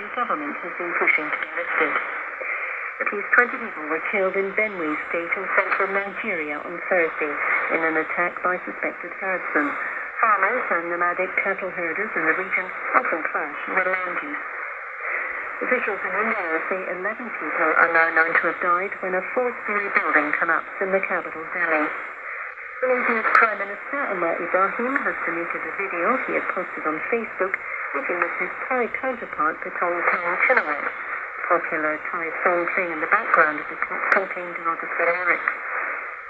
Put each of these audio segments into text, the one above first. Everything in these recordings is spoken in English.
The government has been pushing to be lifted. At least 20 people were killed in Benue State in central Nigeria on Thursday in an attack by suspected herdsmen. Farmers and nomadic cattle herders in the region often clash with land use. Officials in India say 11 people are now known to have died when a four-story building collapsed in the capital, Delhi. Malaysia's Prime Minister Anwar Ibrahim has deleted a video he had posted on Facebook, which with his Thai counterpart Patong Chinawat. Popular Thai song playing in the background of the clip contained derogatory lyrics.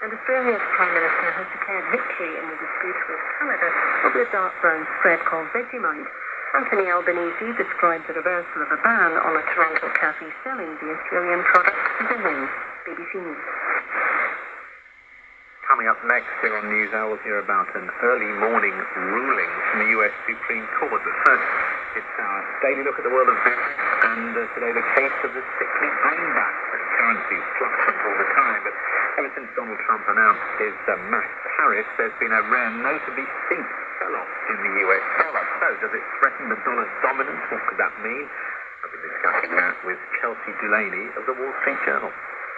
And Australia's Prime Minister has declared victory in the dispute with Canada over a dark brown spread called Vegemite. Anthony Albanese described the reversal of a ban on a Toronto cafe selling the Australian product as a win. BBC News. Coming up next here on News Hour, we'll hear about an early morning ruling from the US Supreme Court. But first, it's our daily look at the world of business, and today the case of the sickly greenback. Currencies fluctuate all the time, but ever since Donald Trump announced his mass tariffs, there's been a rare, notably steep sell-off in the US dollar. So, does it threaten the dollar's dominance? What could that mean? I'll be discussing that with Chelsea Delaney of the Wall Street Journal.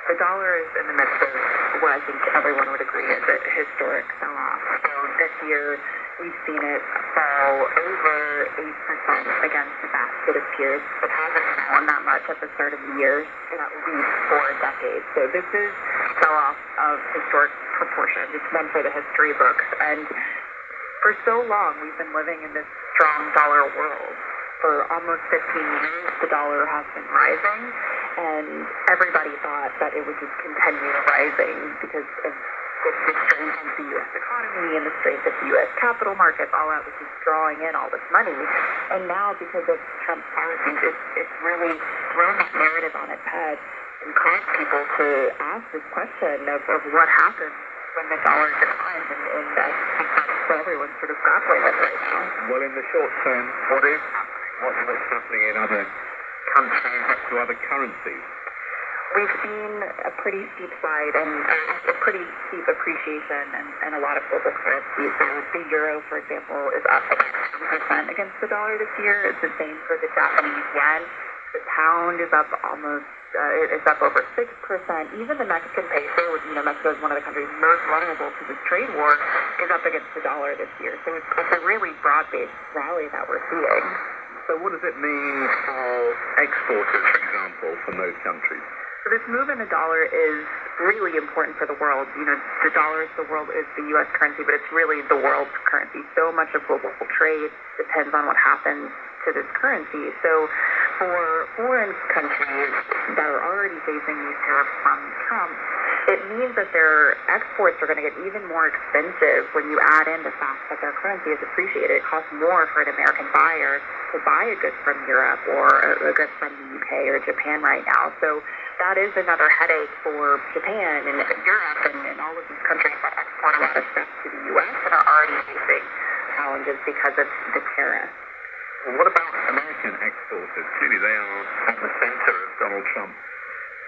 The dollar is in the midst of what I think everyone would agree is a historic sell-off. So this year, we've seen it fall over 8% against the basket of peers. It hasn't fallen that much at the start of the year in at least 4 decades. So this is a sell-off of historic proportions. It's one for the history books. And for so long, we've been living in this strong dollar world. For almost 15 years, the dollar has been rising, and everybody thought that it would just continue rising because of the strength of the U.S. economy and the strength of the U.S. capital markets, all that was just drawing in all this money. And now, because of Trump's policies, it's really thrown that narrative on its head and caused people to ask this question of what happens when the dollar declines, and I think that's what everyone's sort of grappling with right now. Well, in the short term, what is happening? What's happening in other countries up to other currencies? We've seen a pretty steep slide and a pretty steep appreciation in a lot of global currencies. So the euro, for example, is up about 7% against the dollar this year. It's the same for the Japanese yen. The pound is up almost, it's up over 6%. Even the Mexican peso, Mexico is one of the countries most vulnerable to this trade war, is up against the dollar this year. So it's a really broad-based rally that we're seeing. So what does it mean for exporters, for example, from those countries? So this move in the dollar is really important for the world. The dollar is the world, is the U.S. currency, but it's really the world's currency. So much of global trade depends on what happens to this currency. So for foreign countries that are already facing these tariffs from Trump, it means that their exports are going to get even more expensive when you add in the fact that their currency is appreciated. It costs more for an American buyer to buy a good from Europe or a good from the UK or Japan right now. So that is another headache for Japan and Europe and all of these countries that export a lot of stuff to the U.S. and are already facing challenges because of the tariffs. Well, what about American exporters? Clearly they are at the center of Donald Trump's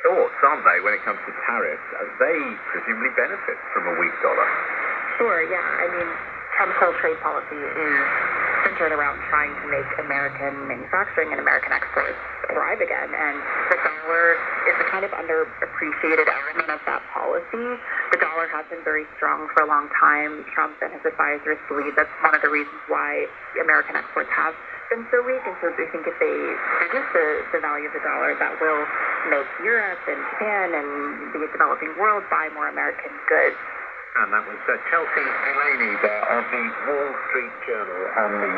thoughts, aren't they, when it comes to tariffs? They presumably benefit from a weak dollar. Sure, yeah. I mean, Trump's whole trade policy is centered around trying to make American manufacturing and American exports thrive again. And the dollar is a kind of underappreciated element of that policy. The dollar has been very strong for a long time. Trump and his advisors believe that's one of the reasons why American exports have been so weak. And so they think if they reduce the value of the dollar, that will make Europe and Japan and the developing world buy more American goods. And that was Chelsea Delaney there of the Wall Street Journal on the